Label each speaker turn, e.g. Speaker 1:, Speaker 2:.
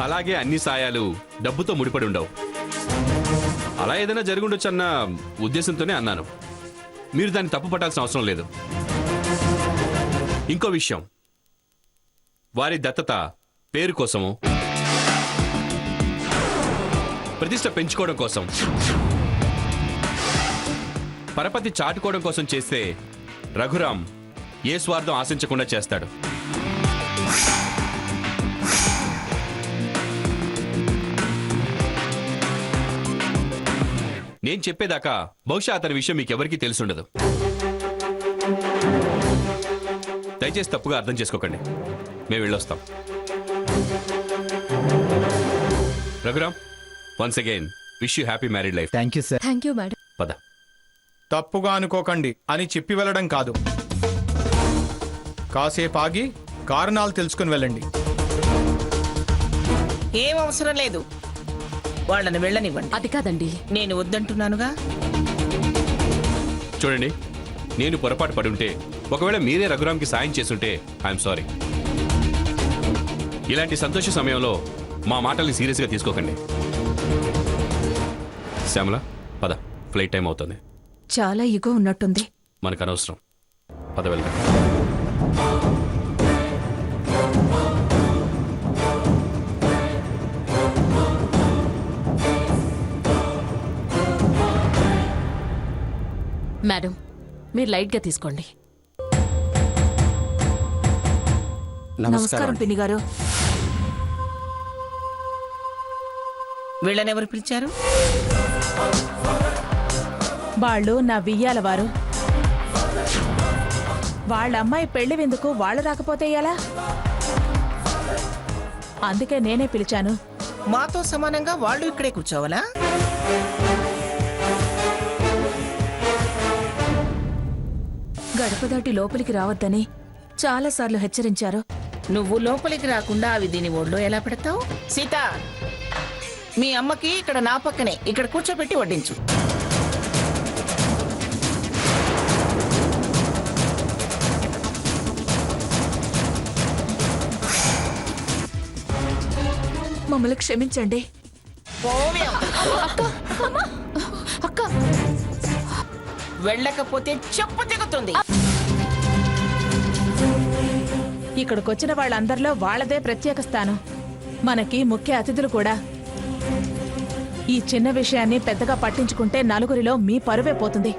Speaker 1: అలాగే అన్ని సాయాలు డబ్బుతో ముడిపడి ఉండవు. అలా ఏదైనా జరుగుండొచ్చన్న ఉద్దేశంతోనే అన్నాను. మీరు దాన్ని తప్పు పట్టాల్సిన అవసరం లేదు. ఇంకో విషయం, వారి దత్తత పేరు కోసము, ప్రతిష్ట పెంచుకోవడం కోసం, పరపతి చాటుకోవడం కోసం చేస్తే రఘురాం ఏ స్వార్థం ఆశించకుండా చేస్తాడు. నేను చెప్పేదాకా బహుశా అతని విషయం మీకెవరికీ తెలుసుండదు. దయచేసి తప్పుగా అర్థం చేసుకోకండి. మేము వెళ్ళొస్తాం. Raghuram, once again wish you happy married life.
Speaker 2: Thank you sir.
Speaker 3: Thank you madam.
Speaker 1: పద.
Speaker 4: తప్పుగా అనుకోకండి అని చెప్పి వెళ్ళడం కాదు, కాసేపు ఆగి కారణాలు తెలుసుకుని వెళ్ళండి.
Speaker 5: ఏం అవసరం లేదు, వాళ్ళని వెళ్ళనివ్వండి.
Speaker 3: అది కాదండి.
Speaker 5: నేను వద్దంటున్నానుగా.
Speaker 1: చూడండి, నేను పొరపాటు పడుంటే, ఒకవేళ మీరే రఘురాంకి సాయం చేసుంటే ఐఎమ్ సారీ. ఇలాంటి సంతోష సమయంలో మా మాటల్ని సీరియస్గా తీసుకోకండి. శ్యామల, పద, ఫ్లైట్ టైం అవుతుంది.
Speaker 3: చాలా ఇగో ఉన్నట్టుంది.
Speaker 1: మనకు అనవసరం. పద వెళ్దాం.
Speaker 3: మేడం, మీరు లైట్గా తీసుకోండి.
Speaker 2: నమస్కారం
Speaker 3: పిన్ని గారు.
Speaker 5: వీళ్ళనెవరు పిలిచారు?
Speaker 6: వాళ్ళు నా వియ్యాల వారు. వాళ్ళ అమ్మాయి పెళ్లి విందుకు వాళ్ళు రాకపోతే ఎలా? అందుకే నేనే పిలిచాను.
Speaker 5: మాతో సమానంగా వాళ్ళు ఇక్కడే కూర్చోవాలా?
Speaker 6: గడప దాటి లోపలికి రావద్దని చాలాసార్లు హెచ్చరించారు.
Speaker 5: నువ్వు లోపలికి రాకుండా అవి దీని ఒళ్ళో ఎలా పెడతావు? సీత, మీ అమ్మకి ఇక్కడ నా పక్కనే ఇక్కడ కూర్చోబెట్టి వడ్డించు.
Speaker 6: మమ్మల్ని క్షమించండి.
Speaker 5: పోవే.
Speaker 3: అక్క,
Speaker 5: వెళ్ళకపోతే చెప్పు తెగుతుంది.
Speaker 6: ఇక్కడికొచ్చిన వాళ్ళందరిలో వాళ్ళదే ప్రత్యేక స్థానం. మనకి ముఖ్య అతిథులు కూడా. ఈ చిన్న విషయాన్ని పెద్దగా పట్టించుకుంటే నలుగురిలో మీ పరువే పోతుంది.